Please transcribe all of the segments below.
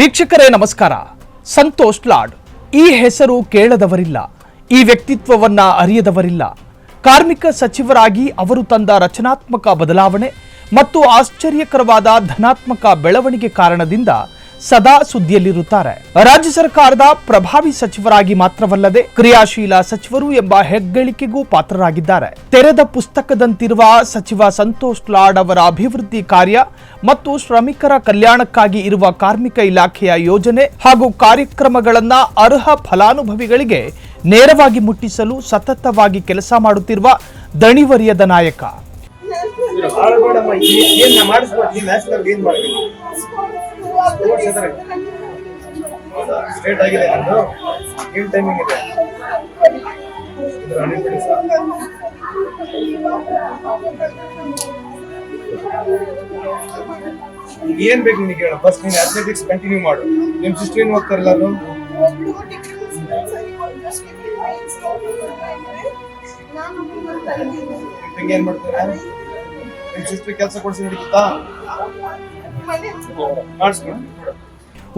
ವೀಕ್ಷಕರೇ ನಮಸ್ಕಾರ. ಸಂತೋಷ್ ಲಾಡ್ ಈ ಹೆಸರು ಕೇಳದವರಿಲ್ಲ, ಈ ವ್ಯಕ್ತಿತ್ವವನ್ನ ಅರಿಯದವರಿಲ್ಲ. ಕಾರ್ಮಿಕ ಸಚಿವರಾಗಿ ಅವರು ತಂದ ರಚನಾತ್ಮಕ ಬದಲಾವಣೆ ಮತ್ತು ಆಶ್ಚರ್ಯಕರವಾದ ಧನಾತ್ಮಕ ಬೆಳವಣಿಗೆ ಕಾರಣದಿಂದ ಸದಾ ಸುದ್ದಿಯಲ್ಲಿರುತ್ತಾರೆ. ರಾಜ್ಯ ಸರ್ಕಾರದ ಪ್ರಭಾವಿ ಸಚಿವರಾಗಿ ಮಾತ್ರವಲ್ಲದೆ ಕ್ರಿಯಾಶೀಲ ಸಚಿವರು ಎಂಬ ಹೆಗ್ಗಳಿಕೆಗೂ ಪಾತ್ರರಾಗಿದ್ದಾರೆ. ತೆರೆದ ಪುಸ್ತಕದಂತಿರುವ ಸಚಿವ ಸಂತೋಷ್ ಲಾಡ್ ಅವರ ಅಭಿವೃದ್ಧಿ ಕಾರ್ಯ ಮತ್ತು ಶ್ರಮಿಕರ ಕಲ್ಯಾಣಕ್ಕಾಗಿ ಇರುವ ಕಾರ್ಮಿಕ ಇಲಾಖೆಯ ಯೋಜನೆ ಹಾಗೂ ಕಾರ್ಯಕ್ರಮಗಳನ್ನ ಅರ್ಹ ಫಲಾನುಭವಿಗಳಿಗೆ ನೇರವಾಗಿ ಮುಟ್ಟಿಸಲು ಸತತವಾಗಿ ಕೆಲಸ ಮಾಡುತ್ತಿರುವ ದಣಿವರಿಯದ ನಾಯಕ. ಏನ್ ಬೇಕು ನಿನಗೆ ಹೇಳ. ಫಸ್ಟ್ ನೀನು ಅಥ್ಲೆಟಿಕ್ಸ್ ಕಂಟಿನ್ಯೂ ಮಾಡು. ನಿಮ್ ಸಿಸ್ಟರ್ ಏನ್ ಓದ್ತಾ ಇರಲ್ಲ? ಏನ್ ಮಾಡ್ತಾರೆ? ನಿಮ್ ಸಿಸ್ಟರ್ ಕೆಲಸ ಕೊಡಿಸಿ ನಡೀತಾ?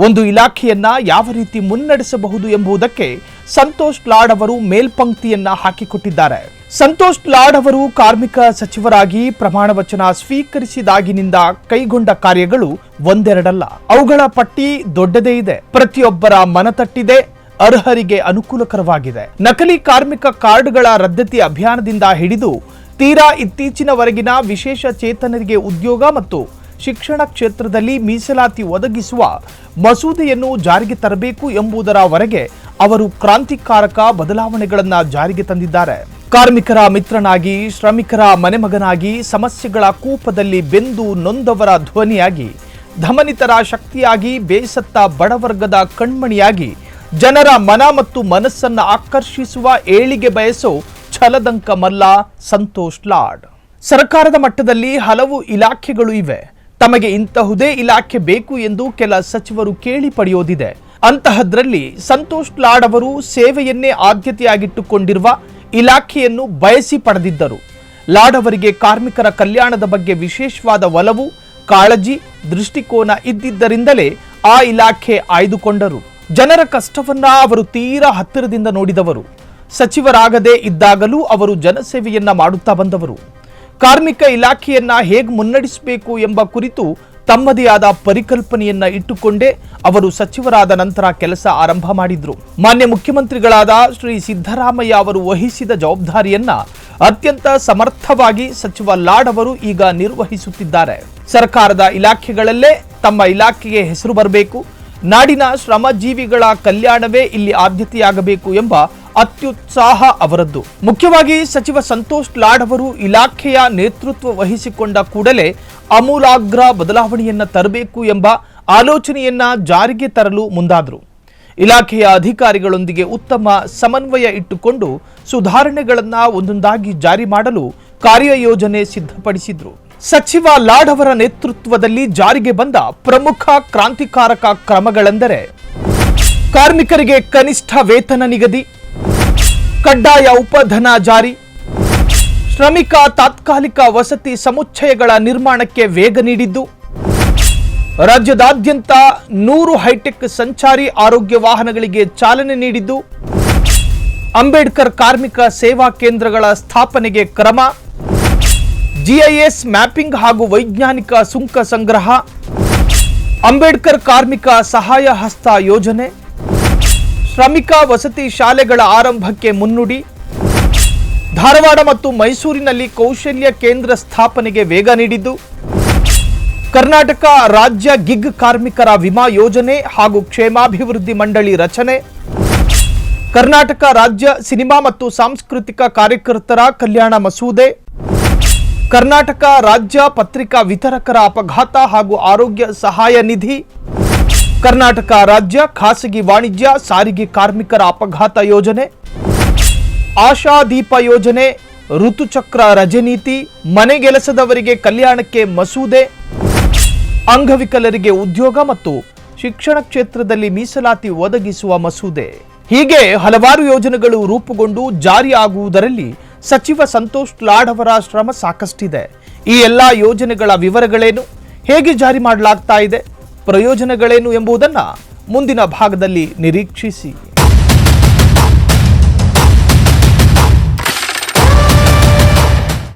ಒಂದು ಇಲಾಖೆಯನ್ನ ಯಾವ ರೀತಿ ಮುನ್ನಡೆಸಬಹುದು ಎಂಬುದಕ್ಕೆ ಸಂತೋಷ್ ಲಾಡ್ ಅವರು ಮೇಲ್ಪಂಕ್ತಿಯನ್ನ ಹಾಕಿಕೊಟ್ಟಿದ್ದಾರೆ. ಸಂತೋಷ್ ಲಾಡ್ ಅವರು ಕಾರ್ಮಿಕ ಸಚಿವರಾಗಿ ಪ್ರಮಾಣ ವಚನ ಸ್ವೀಕರಿಸಿದಾಗಿನಿಂದ ಕೈಗೊಂಡ ಕಾರ್ಯಗಳು ಒಂದೆರಡಲ್ಲ. ಅವುಗಳ ಪಟ್ಟಿ ದೊಡ್ಡದೇ ಇದೆ. ಪ್ರತಿಯೊಬ್ಬರ ಮನತಟ್ಟಿದೆ, ಅರ್ಹರಿಗೆ ಅನುಕೂಲಕರವಾಗಿದೆ. ನಕಲಿ ಕಾರ್ಮಿಕ ಕಾರ್ಡ್ಗಳ ರದ್ದತಿ ಅಭಿಯಾನದಿಂದ ಹಿಡಿದು ತೀರಾ ಇತ್ತೀಚಿನವರೆಗಿನ ವಿಶೇಷ ಚೇತನರಿಗೆ ಉದ್ಯೋಗ ಮತ್ತು ಶಿಕ್ಷಣ ಕ್ಷೇತ್ರದಲ್ಲಿ ಮೀಸಲಾತಿ ಒದಗಿಸುವ ಮಸೂದೆಯನ್ನು ಜಾರಿಗೆ ತರಬೇಕು ಎಂಬುದರವರೆಗೆ ಅವರು ಕ್ರಾಂತಿಕಾರಕ ಬದಲಾವಣೆಗಳನ್ನು ಜಾರಿಗೆ ತಂದಿದ್ದಾರೆ. ಕಾರ್ಮಿಕರ ಮಿತ್ರನಾಗಿ, ಶ್ರಮಿಕರ ಮನೆಮಗನಾಗಿ, ಸಮಸ್ಯೆಗಳ ಕೂಪದಲ್ಲಿ ಬೆಂದು ನೊಂದವರ ಧ್ವನಿಯಾಗಿ, ಧಮನಿತರ ಶಕ್ತಿಯಾಗಿ, ಬೇಸತ್ತ ಬಡವರ್ಗದ ಕಣ್ಮಣಿಯಾಗಿ, ಜನರ ಮನ ಮತ್ತು ಮನಸ್ಸನ್ನ ಆಕರ್ಷಿಸುವ ಏಳಿಗೆ ಬಯಸೋ ಛಲದಂಕ ಮಲ್ಲ ಸಂತೋಷ್ ಲಾಡ್. ಸರ್ಕಾರದ ಮಟ್ಟದಲ್ಲಿ ಹಲವು ಇಲಾಖೆಗಳು ಇವೆ. ತಮಗೆ ಇಂತಹುದೇ ಇಲಾಖೆ ಬೇಕು ಎಂದು ಕೆಲ ಸಚಿವರು ಕೇಳಿ ಪಡೆಯೋದಿದೆ. ಅಂತಹದ್ರಲ್ಲಿ ಸಂತೋಷ್ ಲಾಡ್ ಅವರು ಸೇವೆಯನ್ನೇ ಆದ್ಯತೆಯಾಗಿಟ್ಟುಕೊಂಡಿರುವ ಇಲಾಖೆಯನ್ನು ಬಯಸಿ ಪಡೆದಿದ್ದರು. ಲಾಡ್ ಅವರಿಗೆ ಕಾರ್ಮಿಕರ ಕಲ್ಯಾಣದ ಬಗ್ಗೆ ವಿಶೇಷವಾದ ಒಲವು, ಕಾಳಜಿ, ದೃಷ್ಟಿಕೋನ ಇದ್ದಿದ್ದರಿಂದಲೇ ಆ ಇಲಾಖೆ ಆಯ್ದುಕೊಂಡರು. ಜನರ ಕಷ್ಟವನ್ನ ಅವರು ತೀರಾ ಹತ್ತಿರದಿಂದ ನೋಡಿದವರು. ಸಚಿವರಾಗದೇ ಇದ್ದಾಗಲೂ ಅವರು ಜನಸೇವೆಯನ್ನ ಮಾಡುತ್ತಾ ಬಂದವರು. ಕಾರ್ಮಿಕ ಇಲಾಖೆಯನ್ನ ಹೇಗೆ ಮುನ್ನಡೆಸಬೇಕು ಎಂಬ ಕುರಿತು ತಮ್ಮದೇ ಆದ ಪರಿಕಲ್ಪನೆಯನ್ನ ಇಟ್ಟುಕೊಂಡೇ ಅವರು ಸಚಿವರಾದ ನಂತರ ಕೆಲಸ ಆರಂಭ ಮಾಡಿದ್ರು. ಮಾನ್ಯ ಮುಖ್ಯಮಂತ್ರಿಗಳಾದ ಶ್ರೀ ಸಿದ್ದರಾಮಯ್ಯ ಅವರು ವಹಿಸಿದ ಜವಾಬ್ದಾರಿಯನ್ನ ಅತ್ಯಂತ ಸಮರ್ಥವಾಗಿ ಸಚಿವ ಲಾಡ್ ಅವರು ಈಗ ನಿರ್ವಹಿಸುತ್ತಿದ್ದಾರೆ. ಸರ್ಕಾರದ ಇಲಾಖೆಗಳಲ್ಲೇ ತಮ್ಮ ಇಲಾಖೆಗೆ ಹೆಸರು ಬರಬೇಕು, ನಾಡಿನ ಶ್ರಮಜೀವಿಗಳ ಕಲ್ಯಾಣವೇ ಇಲ್ಲಿ ಆದ್ಯತೆಯಾಗಬೇಕು ಎಂಬ ಅತ್ಯುತ್ಸಾಹ ಅವರದ್ದು. ಮುಖ್ಯವಾಗಿ ಸಚಿವ ಸಂತೋಷ್ ಲಾಡ್ ಅವರು ಇಲಾಖೆಯ ನೇತೃತ್ವ ವಹಿಸಿಕೊಂಡ ಕೂಡಲೇ ಆಮೂಲಾಗ್ರ ಬದಲಾವಣೆಯನ್ನ ತರಬೇಕು ಎಂಬ ಆಲೋಚನೆಯನ್ನ ಜಾರಿಗೆ ತರಲು ಮುಂದಾದರು. ಇಲಾಖೆಯ ಅಧಿಕಾರಿಗಳೊಂದಿಗೆ ಉತ್ತಮ ಸಮನ್ವಯ ಇಟ್ಟುಕೊಂಡು ಸುಧಾರಣೆಗಳನ್ನ ಒಂದೊಂದಾಗಿ ಜಾರಿ ಮಾಡಲು ಕಾರ್ಯಯೋಜನೆ ಸಿದ್ಧಪಡಿಸಿದ್ರು. ಸಚಿವ ಲಾಡ್ ಅವರ ನೇತೃತ್ವದಲ್ಲಿ ಜಾರಿಗೆ ಬಂದ ಪ್ರಮುಖ ಕ್ರಾಂತಿಕಾರಕ ಕ್ರಮಗಳೆಂದರೆ ಕಾರ್ಮಿಕರಿಗೆ ಕನಿಷ್ಠ ವೇತನ ನಿಗದಿ, ಕಡ್ಡಾಯ ಉಪಧನ ಜಾರಿ, ಶ್ರಮಿಕ ತಾತ್ಕಾಲಿಕ ವಸತಿ ಸಮುಚ್ಚಯಗಳ ನಿರ್ಮಾಣಕ್ಕೆ ವೇಗ ನೀಡಿದ್ದು, ರಾಜ್ಯದಾದ್ಯಂತ 100 ಹೈಟೆಕ್ ಸಂಚಾರಿ ಆರೋಗ್ಯ ವಾಹನಗಳಿಗೆ ಚಾಲನೆ ನೀಡಿದ್ದು, ಅಂಬೇಡ್ಕರ್ ಕಾರ್ಮಿಕ ಸೇವಾ ಕೇಂದ್ರಗಳ ಸ್ಥಾಪನೆಗೆ ಕ್ರಮ, ಜಿಐಎಸ್ ಮ್ಯಾಪಿಂಗ್ ಹಾಗೂ ವೈಜ್ಞಾನಿಕ ಸುಂಕ ಸಂಗ್ರಹ, ಅಂಬೇಡ್ಕರ್ ಕಾರ್ಮಿಕ ಸಹಾಯ ಹಸ್ತ ಯೋಜನೆ, ಶ್ರಮಿಕ ವಸತಿ ಶಾಲೆಗಳ ಆರಂಭಕ್ಕೆ ಮುನ್ನುಡಿ, ಧಾರವಾಡ ಮತ್ತು ಮೈಸೂರಿನಲ್ಲಿ ಕೌಶಲ್ಯ ಕೇಂದ್ರ ಸ್ಥಾಪನೆಗೆ ವೇಗ ನೀಡಿದ್ದು, ಕರ್ನಾಟಕ ರಾಜ್ಯ ಗಿಗ್ ಕಾರ್ಮಿಕರ ವಿಮಾ ಯೋಜನೆ ಹಾಗೂ ಕ್ಷೇಮಾಭಿವೃದ್ಧಿ ಮಂಡಳಿ ರಚನೆ, ಕರ್ನಾಟಕ ರಾಜ್ಯ ಸಿನಿಮಾ ಮತ್ತು ಸಾಂಸ್ಕೃತಿಕ ಕಾರ್ಯಕರ್ತರ ಕಲ್ಯಾಣ ಮಸೂದೆ, ಕರ್ನಾಟಕ ರಾಜ್ಯ ಪತ್ರಿಕಾ ವಿತರಕರ ಅಪಘಾತ ಹಾಗೂ ಆರೋಗ್ಯ ಸಹಾಯ ನಿಧಿ, ಕರ್ನಾಟಕ ರಾಜ್ಯ ಖಾಸಗಿ ವಾಣಿಜ್ಯ ಸಾರಿಗೆ ಕಾರ್ಮಿಕರ ಅಪಘಾತ ಯೋಜನೆ, ಆಶಾದೀಪ ಯೋಜನೆ, ಋತುಚಕ್ರ ರಜೆ ನೀತಿ, ಮನೆಗೆಲಸದವರಿಗೆ ಕಲ್ಯಾಣಕ್ಕೆ ಮಸೂದೆ, ಅಂಗವಿಕಲರಿಗೆ ಉದ್ಯೋಗ ಮತ್ತು ಶಿಕ್ಷಣ ಕ್ಷೇತ್ರದಲ್ಲಿ ಮೀಸಲಾತಿ ಒದಗಿಸುವ ಮಸೂದೆ. ಹೀಗೆ ಹಲವಾರು ಯೋಜನೆಗಳು ರೂಪುಗೊಂಡು ಜಾರಿಯಾಗುವುದರಲ್ಲಿ ಸಚಿವ ಸಂತೋಷ್ ಲಾಡ್ ಅವರ ಶ್ರಮ ಸಾಕಷ್ಟಿದೆ. ಈ ಎಲ್ಲ ಯೋಜನೆಗಳ ವಿವರಗಳೇನು, ಹೇಗೆ ಜಾರಿ ಮಾಡಲಾಗ್ತಾ ಇದೆ, ಪ್ರಯೋಜನಗಳೇನು ಎಂಬುದನ್ನು ಮುಂದಿನ ಭಾಗದಲ್ಲಿ ನಿರೀಕ್ಷಿಸಿ.